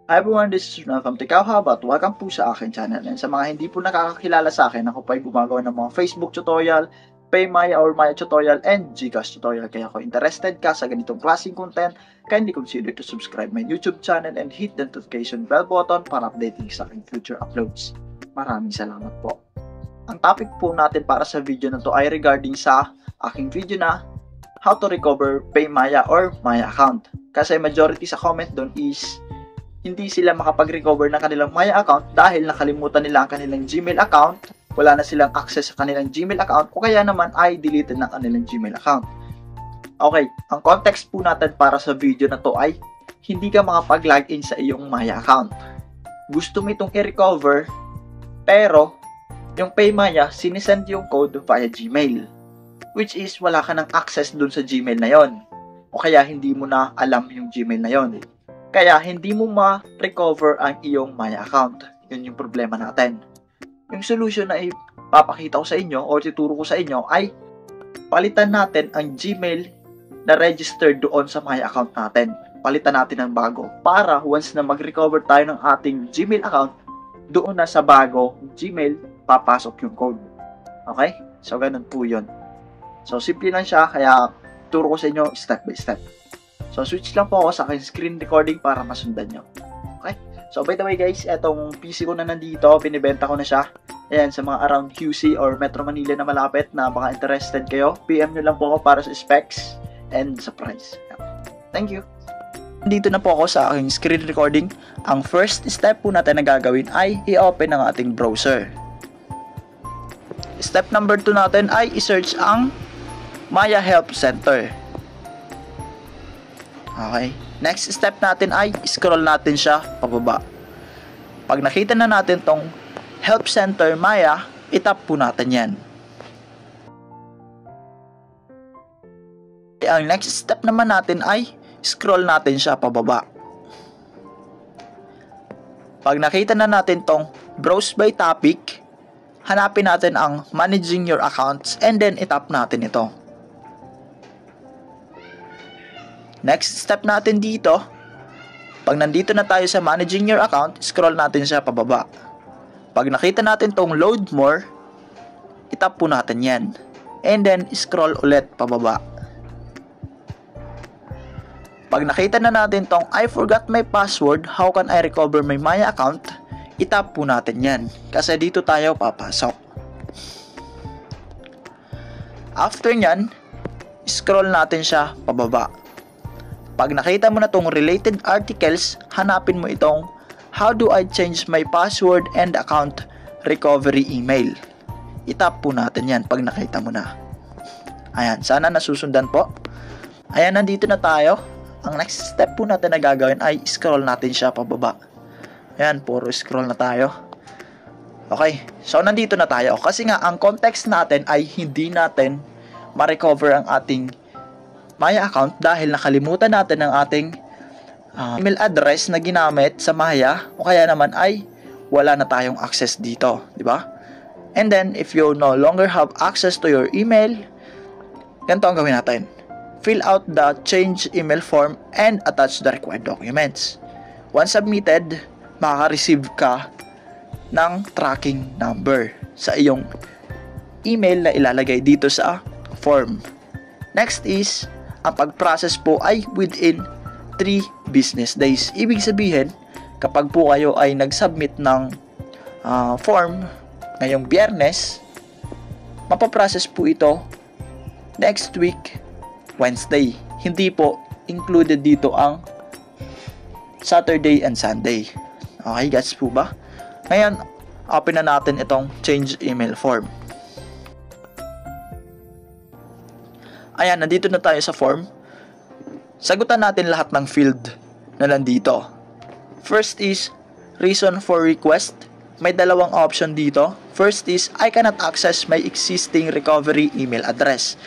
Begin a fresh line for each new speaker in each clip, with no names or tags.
Hi everyone, this is Ronald from Tikao Habat. Welcome po sa aking channel. And sa mga hindi po nakakakilala sa akin, ako po ay gumagawa ng mga Facebook tutorial, PayMaya or Maya tutorial, and Gcash tutorial. Kaya kung interested ka sa ganitong klaseng content, kindly consider to subscribe my YouTube channel and hit the notification bell button para updating sa aking future uploads. Maraming salamat po. Ang topic po natin para sa video na to ay regarding sa aking video na how to recover PayMaya or Maya account. Kasi majority sa comment doon is hindi sila makapag-recover ng kanilang Maya account dahil nakalimutan nila ang kanilang Gmail account, wala na silang access sa kanilang Gmail account, o kaya naman ay deleted ng kanilang Gmail account. Okay, ang context po natin para sa video na to ay hindi ka makapag-login sa iyong Maya account. Gusto mo itong i-recover, pero yung PayMaya, sinisend yung code via Gmail, which is wala ka ng access dun sa Gmail na yon, o kaya hindi mo na alam yung Gmail na yon. Kaya hindi mo ma-recover ang iyong Maya account. Yun yung problema natin. Yung solution na ipapakita ko sa inyo o tuturo ko sa inyo ay palitan natin ang Gmail na registered doon sa Maya account natin. Palitan natin ng bago para once na mag-recover tayo ng ating Gmail account, doon na sa bago Gmail papasok yung code. Okay? So ganun po yun. So simple lang siya, kaya turo ko sa inyo step by step. So, switch lang po ako sa aking screen recording para masundan nyo. Okay? So, by the way guys, etong PC ko na nandito, binibenta ko na siya. Ayan, sa mga around QC or Metro Manila na malapit na baka interested kayo, PM nyo lang po ako para sa specs and sa price. Thank you! Dito na po ako sa aking screen recording. Ang first step po natin na gagawin ay i-open ang ating browser. Step number 2 natin ay i-search ang Maya Help Center. Okay. Next step natin ay scroll natin siya pababa. Pag nakita na natin tong Help Center Maya, itap po natin yan. Ang next step naman natin ay scroll natin siya pababa. Pag nakita na natin tong Browse by Topic, hanapin natin ang Managing Your Accounts and then itap natin ito. Next step natin dito, pag nandito na tayo sa Managing Your Account, scroll natin siya pababa. Pag nakita natin tong Load More, itap po natin yan. And then, scroll ulit pababa. Pag nakita na natin tong I forgot my password, how can I recover my Maya account, itap po natin yan. Kasi dito tayo papasok. After nyan, scroll natin siya pababa. Pag nakita mo na tong related articles, hanapin mo itong How do I change my password and account recovery email. Itap po natin yan pag nakita mo na. Ayan, sana nasusundan po. Ayan, nandito na tayo. Ang next step po natin na gagawin ay scroll natin siya pababa. Ayan, puro scroll na tayo. Okay, so nandito na tayo. Kasi nga, ang context natin ay hindi natin ma-recover ang ating Maya account dahil nakalimutan natin ang ating email address na ginamit sa Maya, o kaya naman ay wala na tayong access dito, di ba? And then if you no longer have access to your email, ganito ang gawin natin. Fill out the change email form and attach the required documents. Once submitted, makaka-receive ka ng tracking number sa iyong email na ilalagay dito sa form. Next is ang pag-process po ay within 3 business days. Ibig sabihin, kapag po kayo ay nag-submit ng form ngayong Biyernes, mapaprocess po ito next week, Wednesday. Hindi po included dito ang Saturday and Sunday. Okay, gets po ba? Ngayon, open na natin itong change email form. Ayan, nandito na tayo sa form. Sagutan natin lahat ng field na nandito. First is reason for request. May dalawang option dito. First is I cannot access my existing recovery email address.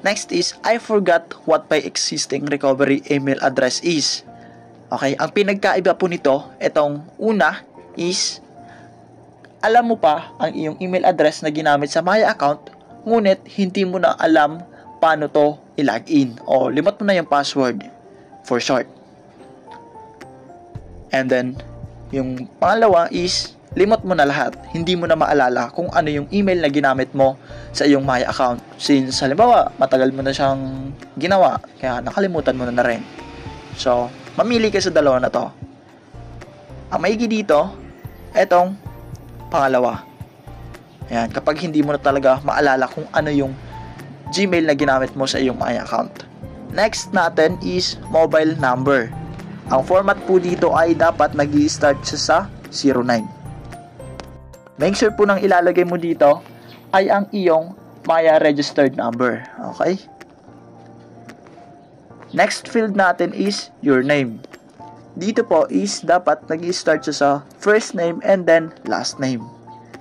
Next is I forgot what my existing recovery email address is. Okay, ang pinagkaiba po nito, itong una is alam mo pa ang iyong email address na ginamit sa Maya account, ngunit hindi mo na alam paano to i-login o limot mo na yung password for short. And then, yung pangalawa is, limot mo na lahat. Hindi mo na maalala kung ano yung email na ginamit mo sa iyong Maya account. Since, halimbawa, matagal mo na siyang ginawa, kaya nakalimutan mo na rin. So, mamili ka sa dalawa na to. Ang maigi dito, etong pangalawa. Ayan, kapag hindi mo na talaga maalala kung ano yung Gmail na ginamit mo sa iyong Maya account. Next natin is mobile number. Ang format po dito ay dapat nag-i-start siya sa 09. Make sure po nang ilalagay mo dito ay ang iyong Maya registered number. Okay? Next field natin is your name. Dito po is dapat nag-i-start siya sa first name and then last name.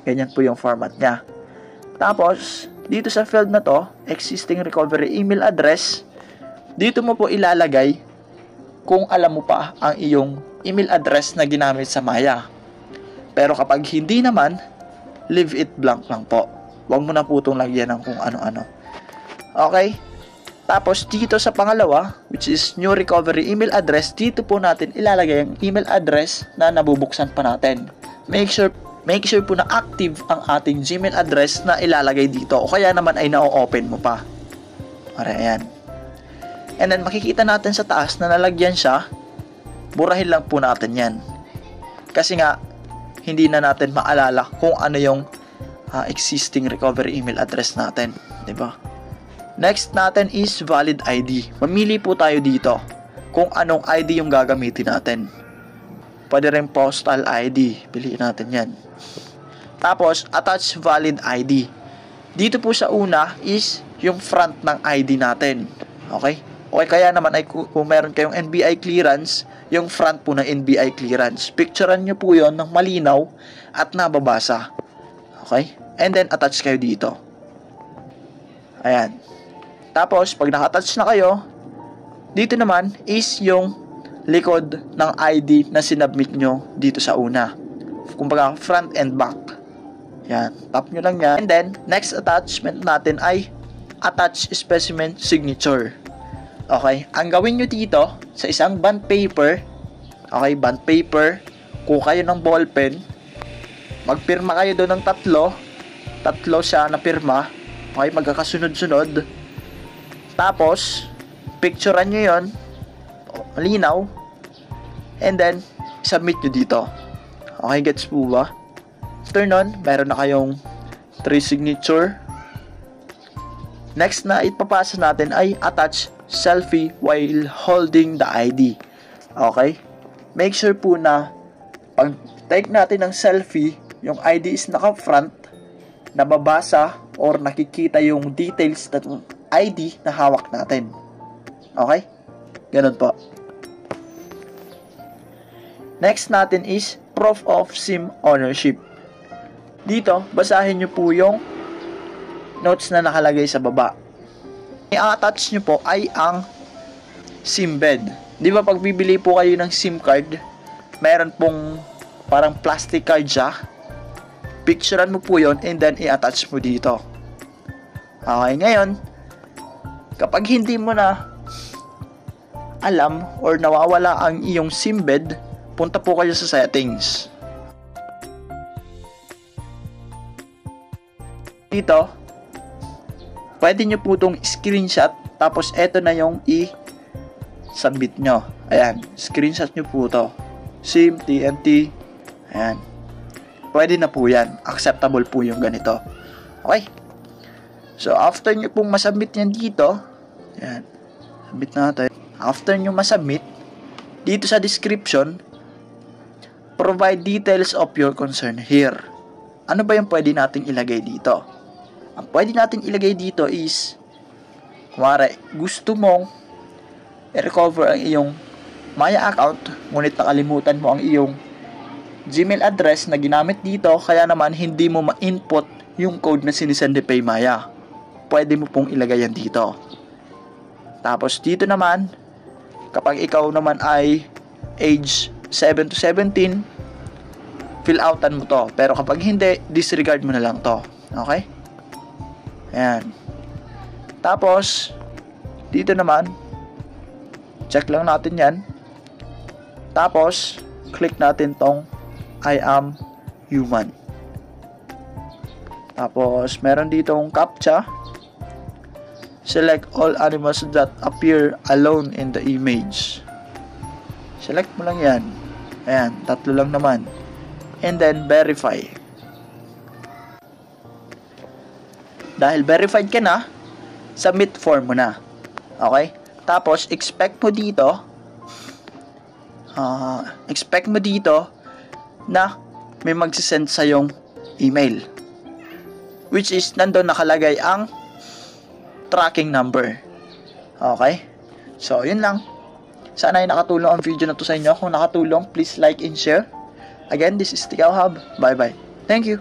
Ganyan po yung format niya. Tapos, dito sa field na to, existing recovery email address, dito mo po ilalagay kung alam mo pa ang iyong email address na ginamit sa Maya. Pero kapag hindi naman, leave it blank lang po. Huwag mo na po itong lagyan ng kung ano-ano. Okay? Tapos dito sa pangalawa, which is new recovery email address, dito po natin ilalagay ang email address na nabubuksan pa natin. Make sure po na active ang ating Gmail address na ilalagay dito o kaya naman ay na-open mo pa. Alright, ayan. And then makikita natin sa taas na nalagyan siya, burahin lang po natin yan. Kasi nga, hindi na natin maalala kung ano yung existing recovery email address natin. Diba? Next natin is valid ID. Mamili po tayo dito kung anong ID yung gagamitin natin. Pwede rin postal ID. Piliin natin yan. Tapos, attach valid ID. Dito po sa una is yung front ng ID natin. Okay? Okay, kaya naman ay kung meron kayong NBI clearance, yung front po ng NBI clearance. Picturean nyo po yon ng malinaw at nababasa. Okay? And then, attach kayo dito. Ayan. Tapos, pag naka-attach na kayo, dito naman is yung likod ng ID na sinubmit nyo dito sa una. Kumbaga, front and back. Yan. Tap nyo lang yan. And then, next attachment natin ay attach specimen signature. Okay? Ang gawin nyo dito, sa isang bond paper, okay, bond paper, kuha kayo ng ballpen, magpirma kayo doon ng tatlo siya na pirma, okay, magkakasunod-sunod. Tapos, picturean nyo yon, malinaw, and then, submit nyo dito. Okay, gets po ba? After nun, meron na kayong 3 signature. Next na ipapasa natin ay attach selfie while holding the ID. Okay? Make sure po na pag take natin ng selfie, yung ID is naka-front, nababasa or nakikita yung details ng ID na hawak natin. Okay? Ganun po. Next natin is proof of SIM ownership. Dito, basahin nyo po yung notes na nakalagay sa baba. I-attach nyo po ay ang SIM bed. Di ba pag bibili po kayo ng SIM card, mayroon pong parang plastic card siya. Picturean mo po yon and then i-attach mo dito. Okay, ngayon, kapag hindi mo na alam or nawawala ang iyong SIM bed, punta po kayo sa settings. Dito, pwede nyo po itong screenshot, tapos eto na yung i-submit nyo. Ayan, screenshot nyo po ito. SIM, TNT, ayan. Pwede na po yan. Acceptable po yung ganito. Okay. So, after nyo pong masubmit yan dito, ayan, submit natin. After nyo masubmit, dito sa description, provide details of your concern here. Ano ba yung pwede nating ilagay dito? Ang pwede natin ilagay dito is, kumare, gusto mong i-recover ang iyong Maya account, ngunit nakalimutan mo ang iyong Gmail address na ginamit dito, kaya naman hindi mo ma-input yung code na sinisend ni PayMaya. Pwede mo pong ilagay yan dito. Tapos dito naman, kapag ikaw naman ay age 7 to 17, fill outan mo to. Pero kapag hindi, disregard mo na lang to. Okay? Ayan. Tapos, dito naman, check lang natin yan. Tapos, click natin tong I am human. Tapos, meron ditong CAPTCHA. Select all animals that appear alone in the image. Select mo lang yan. Ayan, 3 lang naman. And then, verify. Dahil verified ka na, submit form mo na. Okay? Tapos, expect mo dito na may magsisend sa yung email. Which is, nandun nakalagay ang tracking number. Okay? So, yun lang. Sana ay nakatulong ang video na to sa inyo. Kung nakatulong, please like and share. Again, this is Tikaw Hub. Bye-bye. Thank you.